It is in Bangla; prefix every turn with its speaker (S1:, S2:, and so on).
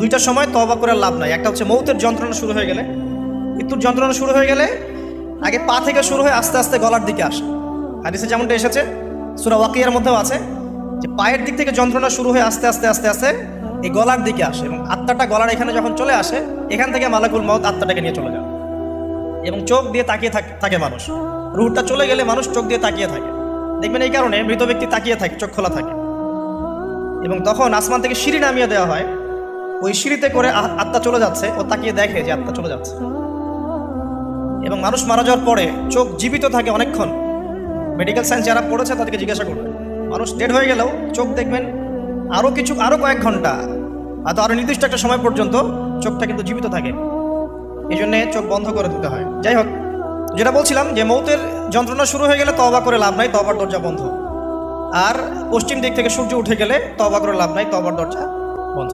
S1: দুইটার সময় তওবা করে লাভ নাই। একটা হচ্ছে মৌতের যন্ত্রণা শুরু হয়ে গেলে, মৃত্যুর যন্ত্রণা শুরু হয়ে গেলে আগে পা থেকে শুরু হয়ে আস্তে আস্তে গলার দিকে আসে। হাদিসে যেমনটা এসেছে, সূরা ওয়াকিয়ার মধ্যেও আছে যে পায়ের দিক থেকে যন্ত্রণা শুরু হয়ে আস্তে আস্তে আস্তে আস্তে এই গলার দিকে আসে, এবং আত্মাটা গলার এখানে যখন চলে আসে, এখান থেকে মালাকুল মউত আত্মাটাকে নিয়ে চলে যায় এবং চোখ দিয়ে তাকিয়ে থাকে মানুষ। রুহটা চলে গেলে মানুষ চোখ দিয়ে তাকিয়ে থাকে, দেখবেন এই কারণে মৃত ব্যক্তি তাকিয়ে থাকে, চোখ খোলা থাকে। এবং তখন আসমান থেকে সিঁড়ি নামিয়ে দেওয়া হয়, ওই সিঁড়িতে করে আত্মা চলে যাচ্ছে, ও তাকিয়ে দেখে যে আত্মা চলে যাচ্ছে। এবং মানুষ মারা যাওয়ার পরে চোখ জীবিত থাকে অনেকক্ষণ। মেডিকেল সায়েন্স যারা পড়েছে তাদেরকে জিজ্ঞাসা করবে, মানুষ ডেড হয়ে গেলেও চোখ দেখবেন আরও কয়েক ঘন্টা, হয়তো আরও নির্দিষ্ট একটা সময় পর্যন্ত চোখটা কিন্তু জীবিত থাকে। এই জন্যে চোখ বন্ধ করে দিতে হয়। যাই হোক, যেটা বলছিলাম যে মৌতের যন্ত্রণা শুরু হয়ে গেলে তওবা করে লাভ নাই, তওবার দরজা বন্ধ। আর পশ্চিম দিক থেকে সূর্য উঠে গেলে তওবা করে লাভ নাই, তওবার দরজা